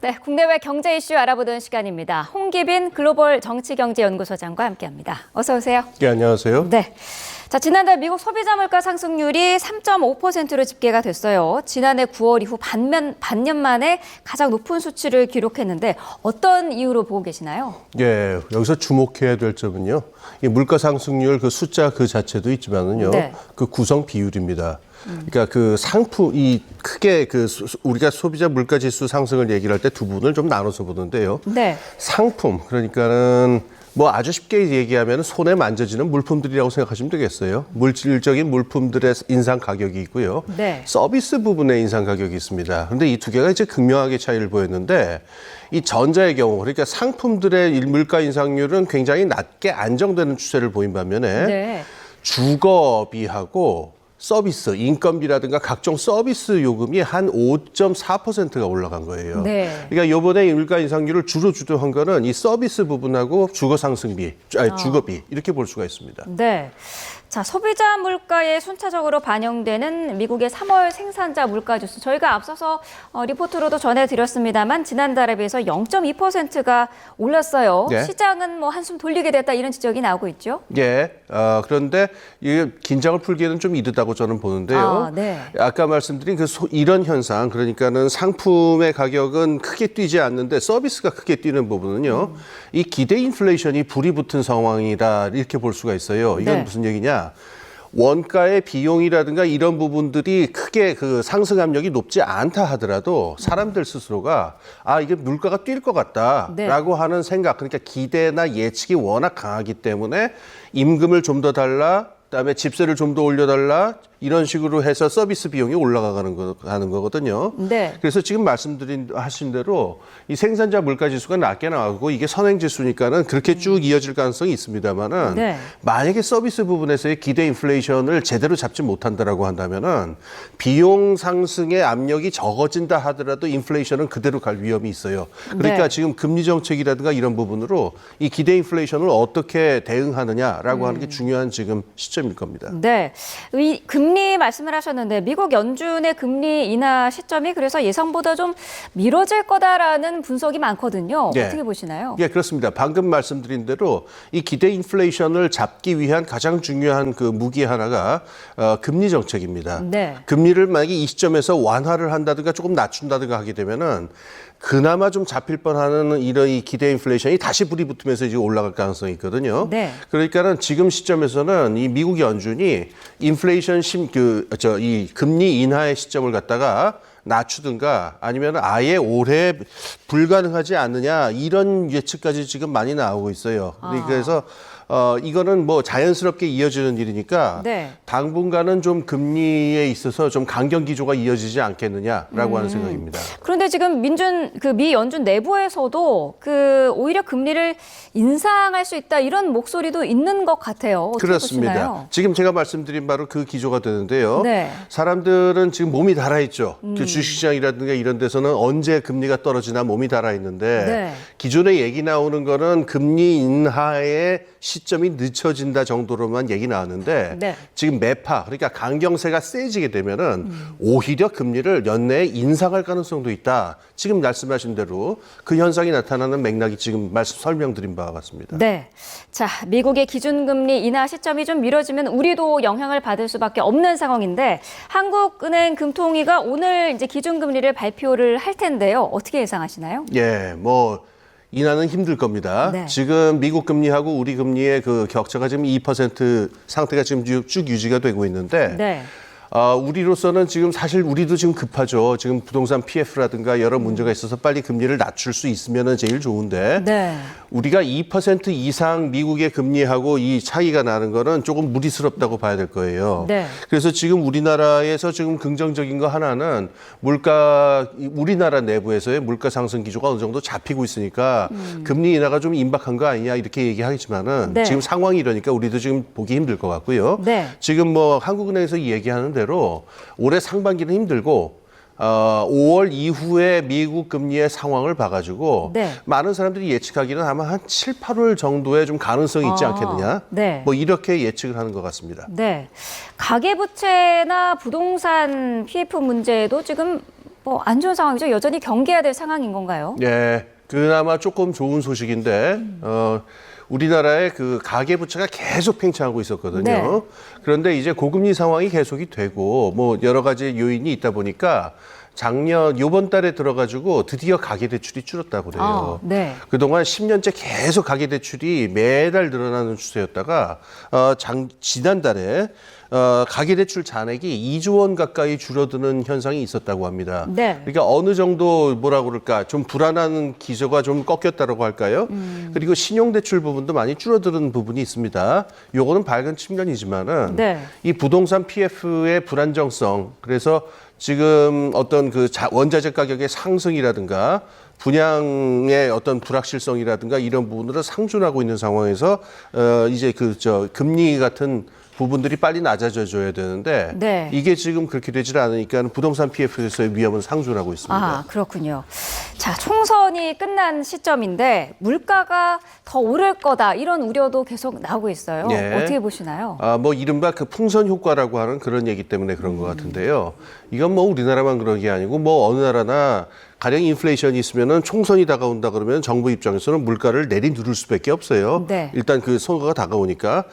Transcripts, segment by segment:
네, 국내외 경제 이슈 알아보던 시간입니다. 홍기빈 글로벌 정치경제연구소장과 함께합니다. 어서 오세요. 네, 안녕하세요. 네. 자, 지난달 미국 소비자 물가 상승률이 3.5%로 집계가 됐어요. 지난해 9월 이후 반년 만에 가장 높은 수치를 기록했는데 어떤 이유로 보고 계시나요? 예, 여기서 주목해야 될 점은요. 이 물가 상승률 그 숫자 그 자체도 있지만은요. 네. 그 구성 비율입니다. 그러니까 그 상품 이 크게 그 우리가 소비자 물가 지수 상승을 얘기를 할 때 두 부분을 좀 나눠서 보는데요. 네. 상품 그러니까는 뭐 아주 쉽게 얘기하면 손에 만져지는 물품들이라고 생각하시면 되겠어요. 물질적인 물품들의 인상 가격이 있고요. 네. 서비스 부분의 인상 가격이 있습니다. 그런데 이 두 개가 이제 극명하게 차이를 보였는데 이 전자의 경우 그러니까 상품들의 물가 인상률은 굉장히 낮게 안정되는 추세를 보인 반면에 네. 주거비하고 서비스, 인건비라든가 각종 서비스 요금이 한 5.4%가 올라간 거예요. 네. 그러니까 이번에 물가 인상률을 주로 주도한 거는 이 서비스 부분하고 주거 상승비, 주거비 이렇게 볼 수가 있습니다. 네. 자, 소비자 물가에 순차적으로 반영되는 미국의 3월 생산자 물가 지수. 저희가 앞서서 리포트로도 전해드렸습니다만 지난달에 비해서 0.2%가 올랐어요. 네. 시장은 뭐 한숨 돌리게 됐다 이런 지적이 나오고 있죠. 예. 그런데 이 긴장을 풀기에는 좀 이르다고 저는 보는데요. 네. 아까 말씀드린 이런 현상, 그러니까는 상품의 가격은 크게 뛰지 않는데 서비스가 크게 뛰는 부분은요. 이 기대 인플레이션이 불이 붙은 상황이라 이렇게 볼 수가 있어요. 이건 네. 무슨 얘기냐? 원가의 비용이라든가 이런 부분들이 크게 그 상승 압력이 높지 않다 하더라도 사람들 스스로가 이게 물가가 뛸 것 같다라고 하는 생각, 그러니까 기대나 예측이 워낙 강하기 때문에 임금을 좀 더 달라, 그다음에 집세를 좀 더 올려달라 이런 식으로 해서 서비스 비용이 올라가는 거거든요. 네. 그래서 지금 하신 대로 이 생산자 물가 지수가 낮게 나오고 이게 선행 지수니까는 그렇게 쭉 이어질 가능성이 있습니다만은 네. 만약에 서비스 부분에서의 기대 인플레이션을 제대로 잡지 못한다라고 한다면은 비용 상승의 압력이 적어진다 하더라도 인플레이션은 그대로 갈 위험이 있어요. 그러니까 네. 지금 금리 정책이라든가 이런 부분으로 이 기대 인플레이션을 어떻게 대응하느냐라고 하는 게 중요한 지금 시점일 겁니다. 네. 이 금리 말씀을 하셨는데 미국 연준의 금리 인하 시점이 그래서 예상보다 좀 미뤄질 거다라는 분석이 많거든요. 네. 어떻게 보시나요? 예, 그렇습니다. 방금 말씀드린 대로 이 기대 인플레이션을 잡기 위한 가장 중요한 그 무기 하나가 금리 정책입니다. 네. 금리를 만약에 이 시점에서 완화를 한다든가 조금 낮춘다든가 하게 되면은 그나마 좀 잡힐 뻔하는 이런 이 기대 인플레이션이 다시 불이 붙으면서 이제 올라갈 가능성이 있거든요. 네. 그러니까는 지금 시점에서는 이 미국 연준이 인플레이션 이 금리 인하의 시점을 갖다가 낮추든가 아니면 아예 올해 불가능하지 않느냐 이런 예측까지 지금 많이 나오고 있어요. 그래서 이거는 뭐 자연스럽게 이어지는 일이니까 네. 당분간은 좀 금리에 있어서 좀 강경 기조가 이어지지 않겠느냐라고 하는 생각입니다. 그런데 지금 미 연준 내부에서도 오히려 금리를 인상할 수 있다 이런 목소리도 있는 것 같아요. 어떻게 그렇습니다. 보시나요? 지금 제가 말씀드린 바로 그 기조가 되는데요. 네. 사람들은 지금 몸이 달아있죠. 그 주식시장이라든가 이런 데서는 언제 금리가 떨어지나 몸이 달아있는데 네. 기존에 얘기 나오는 거는 금리 인하의 시점이 늦춰진다 정도로만 얘기 나왔는데 네. 지금 매파 그러니까 강경세가 세지게 되면은 오히려 금리를 연내에 인상할 가능성도 있다. 지금 말씀하신 대로 그 현상이 나타나는 맥락이 지금 설명드린 바와 같습니다. 네. 자, 미국의 기준금리 인하 시점이 좀 미뤄지면 우리도 영향을 받을 수밖에 없는 상황인데 한국은행 금통위가 오늘 이제 기준금리를 발표를 할 텐데요. 어떻게 예상하시나요? 예, 인하는 힘들 겁니다. 네. 지금 미국 금리하고 우리 금리의 그 격차가 지금 2% 상태가 지금 쭉 유지가 되고 있는데 네. 우리로서는 지금 사실 우리도 지금 급하죠. 지금 부동산 PF라든가 여러 문제가 있어서 빨리 금리를 낮출 수 있으면 제일 좋은데 네. 우리가 2% 이상 미국의 금리하고 이 차이가 나는 거는 조금 무리스럽다고 봐야 될 거예요. 네. 그래서 지금 우리나라에서 지금 긍정적인 거 하나는 우리나라 내부에서의 물가 상승 기조가 어느 정도 잡히고 있으니까 금리 인하가 좀 임박한 거 아니냐 이렇게 얘기하지만은 네. 지금 상황이 이러니까 우리도 지금 보기 힘들 것 같고요. 네. 지금 한국은행에서 얘기하는 대로 올해 상반기는 힘들고 5월 이후에 미국 금리의 상황을 봐가지고 네. 많은 사람들이 예측하기는 아마 한 7, 8월 정도에 좀 가능성이 있지 않겠느냐. 네. 이렇게 예측을 하는 것 같습니다. 네. 가계부채나 부동산 PF 문제도 지금 뭐 안 좋은 상황이죠. 여전히 경계해야 될 상황인 건가요? 예, 그나마 조금 좋은 소식인데 우리나라의 그 가계부채가 계속 팽창하고 있었거든요. 네. 그런데 이제 고금리 상황이 계속이 되고 뭐 여러 가지 요인이 있다 보니까 요번 달에 들어가지고 드디어 가계대출이 줄었다고 그래요. 네. 그동안 10년째 계속 가계대출이 매달 늘어나는 추세였다가 지난달에 가계대출 잔액이 2조 원 가까이 줄어드는 현상이 있었다고 합니다. 네. 그러니까 어느 정도 뭐라 그럴까 좀 불안한 기조가 좀 꺾였다고 할까요? 그리고 신용대출 부분도 많이 줄어드는 부분이 있습니다. 요거는 밝은 측면이지만은 네. 이 부동산 PF의 불안정성, 그래서 지금 어떤 그 원자재 가격의 상승이라든가 분양의 어떤 불확실성이라든가 이런 부분으로 상존하고 있는 상황에서 이제 금리 같은 부분들이 빨리 낮아져줘야 되는데 네. 이게 지금 그렇게 되질 않으니까 부동산 PF에서의 위험은 상존하고 있습니다. 아, 그렇군요. 자, 총선이 끝난 시점인데 물가가 더 오를 거다 이런 우려도 계속 나오고 있어요. 예. 어떻게 보시나요? 뭐 이른바 그 풍선 효과라고 하는 그런 얘기 때문에 그런 것 같은데요. 이건 뭐 우리나라만 그런 게 아니고 뭐 어느 나라나 가령 인플레이션이 있으면은 총선이 다가온다 그러면 정부 입장에서는 물가를 내리누를 수밖에 없어요. 네. 일단 그 선거가 다가오니까.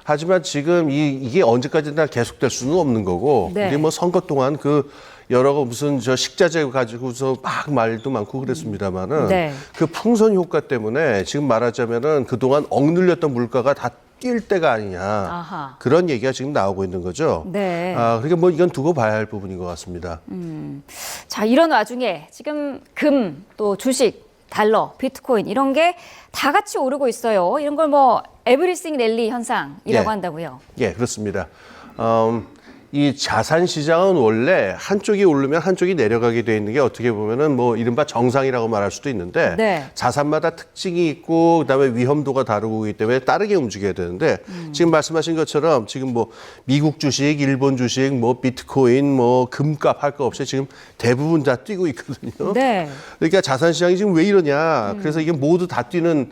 하지만 지금 이게 언제까지나 계속될 수는 없는 거고, 네. 우리 뭐 선거 동안 그 여러 거 무슨 식자재 가지고서 막 말도 많고 그랬습니다만은 네. 그 풍선 효과 때문에 지금 말하자면은 그동안 억눌렸던 물가가 다 뛸 때가 아니냐. 아하. 그런 얘기가 지금 나오고 있는 거죠. 네. 그러니까 뭐 이건 두고 봐야 할 부분인 것 같습니다. 자, 이런 와중에 지금 금, 또 주식, 달러, 비트코인 이런 게 다 같이 오르고 있어요. 이런 걸 뭐 에브리싱 랠리 현상이라고 예. 한다고요. 예, 그렇습니다. 이 자산 시장은 원래 한쪽이 오르면 한쪽이 내려가게 돼 있는 게 어떻게 보면은 뭐 이른바 정상이라고 말할 수도 있는데 네. 자산마다 특징이 있고 그다음에 위험도가 다르기 때문에 따르게 움직여야 되는데 지금 말씀하신 것처럼 지금 뭐 미국 주식, 일본 주식, 뭐 비트코인, 뭐 금값 할 거 없이 지금 대부분 다 뛰고 있거든요. 네. 그러니까 자산 시장이 지금 왜 이러냐? 그래서 이게 모두 다 뛰는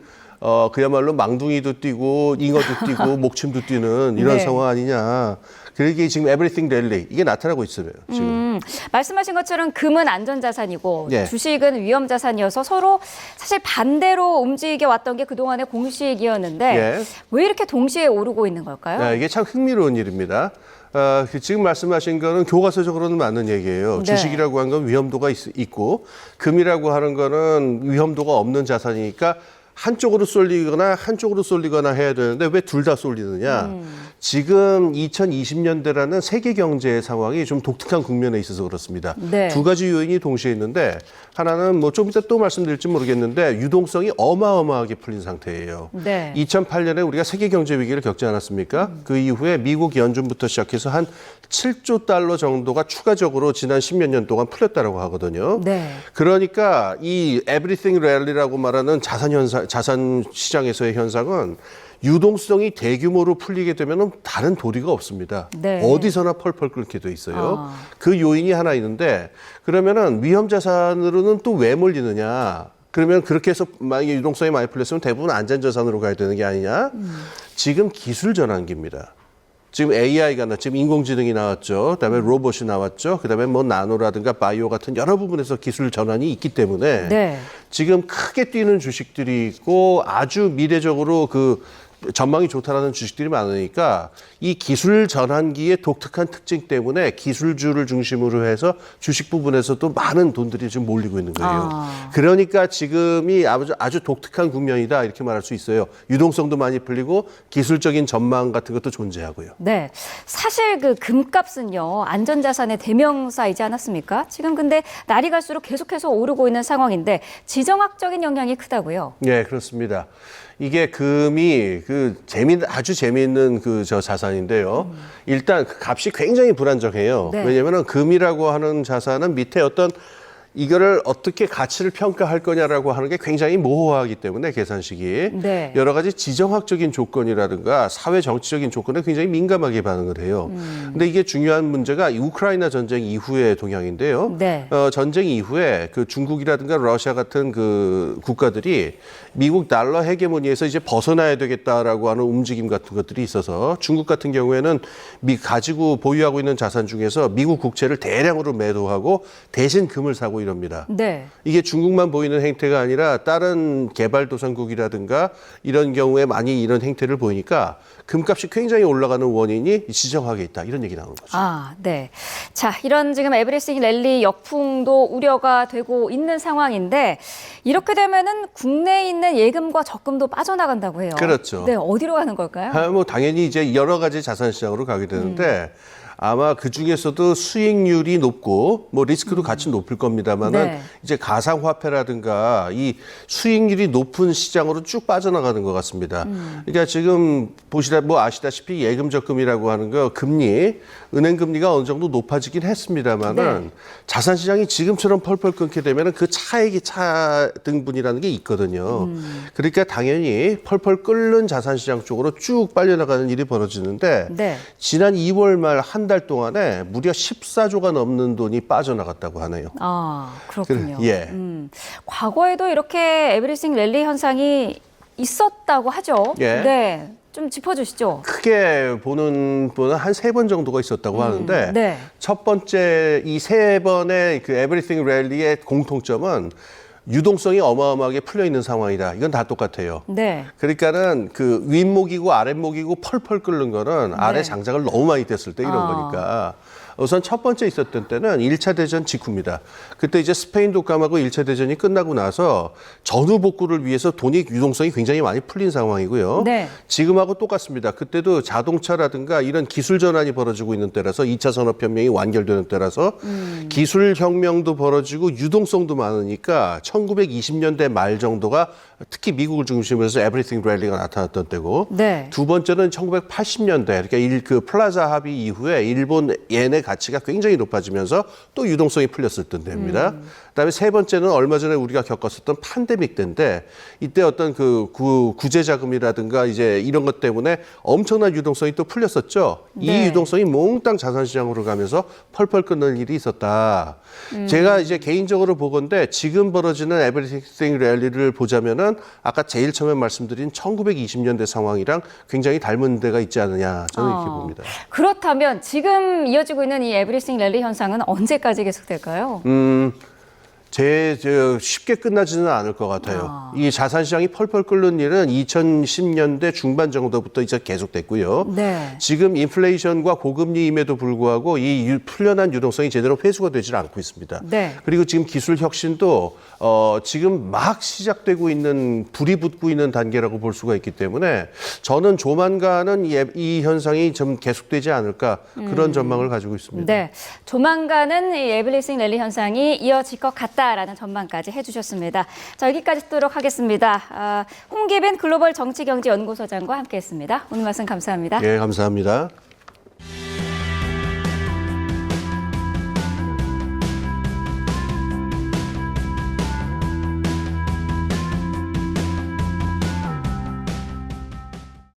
그야말로 망둥이도 뛰고 잉어도 뛰고 목침도 뛰는 이런 네. 상황 아니냐. 그게 지금 everything rally 이게 나타나고 있어요. 지금. 말씀하신 것처럼 금은 안전자산이고 예. 주식은 위험자산이어서 서로 사실 반대로 움직여 왔던 게 그동안의 공식이었는데 예. 왜 이렇게 동시에 오르고 있는 걸까요? 네, 이게 참 흥미로운 일입니다. 지금 말씀하신 거는 교과서적으로는 맞는 얘기예요. 네. 주식이라고 하는 건 위험도가 있고 금이라고 하는 거는 위험도가 없는 자산이니까 한쪽으로 쏠리거나 해야 되는데 왜 둘 다 쏠리느냐. 지금 2020년대라는 세계 경제 상황이 좀 독특한 국면에 있어서 그렇습니다. 네. 두 가지 요인이 동시에 있는데 하나는 뭐 좀 이따 또 말씀드릴지 모르겠는데 유동성이 어마어마하게 풀린 상태예요. 네. 2008년에 우리가 세계 경제 위기를 겪지 않았습니까? 그 이후에 미국 연준부터 시작해서 한 7조 달러 정도가 추가적으로 지난 10몇 년 동안 풀렸다고 하거든요. 네. 그러니까 이 everything rally라고 말하는 자산 시장에서의 현상은 유동성이 대규모로 풀리게 되면 다른 도리가 없습니다. 네. 어디서나 펄펄 끓게 돼 있어요. 그 요인이 하나 있는데 그러면은 위험 자산으로는 또 왜 몰리느냐? 그러면 그렇게 해서 만약에 유동성이 많이 풀렸으면 대부분 안전자산으로 가야 되는 게 아니냐? 지금 기술 전환기입니다. 지금 AI가 지금 인공지능이 나왔죠. 그다음에 로봇이 나왔죠. 그다음에 뭐 나노라든가 바이오 같은 여러 부분에서 기술 전환이 있기 때문에 네. 지금 크게 뛰는 주식들이 있고 아주 미래적으로 그 전망이 좋다라는 주식들이 많으니까 이 기술 전환기의 독특한 특징 때문에 기술주를 중심으로 해서 주식 부분에서도 많은 돈들이 지금 몰리고 있는 거예요. 그러니까 지금이 아주 독특한 국면이다 이렇게 말할 수 있어요. 유동성도 많이 풀리고 기술적인 전망 같은 것도 존재하고요. 네. 사실 그 금값은요, 안전자산의 대명사이지 않았습니까? 지금 근데 날이 갈수록 계속해서 오르고 있는 상황인데 지정학적인 영향이 크다고요? 네, 그렇습니다. 이게 금이 아주 재미있는 자산인데요. 일단 그 값이 굉장히 불안정해요. 네. 왜냐하면 금이라고 하는 자산은 밑에 어떤 이거를 어떻게 가치를 평가할 거냐라고 하는 게 굉장히 모호하기 때문에 계산식이 네. 여러 가지 지정학적인 조건이라든가 사회 정치적인 조건에 굉장히 민감하게 반응을 해요. 근데 이게 중요한 문제가 이 우크라이나 전쟁 이후의 동향인데요. 네. 전쟁 이후에 그 중국이라든가 러시아 같은 그 국가들이 미국 달러 헤게모니에서 이제 벗어나야 되겠다라고 하는 움직임 같은 것들이 있어서 중국 같은 경우에는 가지고 보유하고 있는 자산 중에서 미국 국채를 대량으로 매도하고 대신 금을 사고 이럽니다. 네. 이게 중국만 보이는 행태가 아니라 다른 개발도상국이라든가 이런 경우에 많이 이런 행태를 보이니까 금값이 굉장히 올라가는 원인이 지정학에 있다. 이런 얘기 나오는 거죠. 아, 네. 자, 이런 지금 에브리싱 랠리 역풍도 우려가 되고 있는 상황인데 이렇게 되면은 국내에 있는 예금과 적금도 빠져나간다고 해요. 그렇죠. 네, 어디로 가는 걸까요? 뭐 당연히 이제 여러 가지 자산 시장으로 가게 되는데 아마 그 중에서도 수익률이 높고 뭐 리스크도 같이 높을 겁니다만은 네. 이제 가상화폐라든가 이 수익률이 높은 시장으로 쭉 빠져나가는 것 같습니다. 그러니까 지금 아시다시피 예금 적금이라고 하는 거 금리 은행 금리가 어느 정도 높아지긴 했습니다만은 네. 자산 시장이 지금처럼 펄펄 끊게 되면은 그 차익이 차등분이라는 게 있거든요. 그러니까 당연히 펄펄 끓는 자산 시장 쪽으로 쭉 빨려나가는 일이 벌어지는데 네. 지난 2월 말 한 달 동안에 무려 14조가 넘는 돈이 빠져나갔다고 하네요. 아, 그렇군요. 예. 과거에도 이렇게 에브리싱 랠리 현상이 있었다고 하죠. 예. 네. 좀 짚어주시죠. 크게 보는 분은 한 3번 정도가 있었다고 하는데 네. 첫 번째 이 3번의 그 에브리띵 랠리의 공통점은 유동성이 어마어마하게 풀려 있는 상황이다. 이건 다 똑같아요. 네. 그러니까는 그 윗목이고 아랫목이고 펄펄 끓는 거는 아래 장작을 너무 많이 뗐을 때 이런 거니까. 우선 첫 번째 있었던 때는 1차 대전 직후입니다. 그때 이제 스페인 독감하고 1차 대전이 끝나고 나서 전후 복구를 위해서 돈이 유동성이 굉장히 많이 풀린 상황이고요. 네. 지금하고 똑같습니다. 그때도 자동차라든가 이런 기술 전환이 벌어지고 있는 때라서 2차 산업혁명이 완결되는 때라서 기술혁명도 벌어지고 유동성도 많으니까 1920년대 말 정도가 특히 미국을 중심으로 해서 에브리띵 랠리가 나타났던 때고 네. 두 번째는 1980년대 그러니까 그 플라자 합의 이후에 일본 엔의 가치가 굉장히 높아지면서 또 유동성이 풀렸을 때입니다. 그다음에 세 번째는 얼마 전에 우리가 겪었었던 팬데믹 때인데 이때 어떤 그 구제 자금이라든가 이제 이런 것 때문에 엄청난 유동성이 또 풀렸었죠. 네. 이 유동성이 몽땅 자산 시장으로 가면서 펄펄 끓는 일이 있었다. 제가 이제 개인적으로 보건데 지금 벌어지는 에브리띵 랠리를 보자면은 아까 제일 처음에 말씀드린 1920년대 상황이랑 굉장히 닮은 데가 있지 않느냐 저는 이렇게 봅니다. 그렇다면 지금 이어지고 있는 이 에브리싱 랠리 현상은 언제까지 계속될까요? 쉽게 끝나지는 않을 것 같아요. 이 자산 시장이 펄펄 끓는 일은 2010년대 중반 정도부터 이제 계속됐고요. 네. 지금 인플레이션과 고금리임에도 불구하고 이 풀려난 유동성이 제대로 회수가 되질 않고 있습니다. 네. 그리고 지금 기술 혁신도 지금 막 시작되고 있는 불이 붙고 있는 단계라고 볼 수가 있기 때문에 저는 조만간은 이 현상이 좀 계속되지 않을까 그런 전망을 가지고 있습니다. 네. 조만간은 이 에브리싱 랠리 현상이 이어질 것 같다라는 전망까지 해주셨습니다. 자, 여기까지 듣도록 하겠습니다. 홍기빈 글로벌 정치경제연구소장과 함께했습니다. 오늘 말씀 감사합니다. 예, 감사합니다.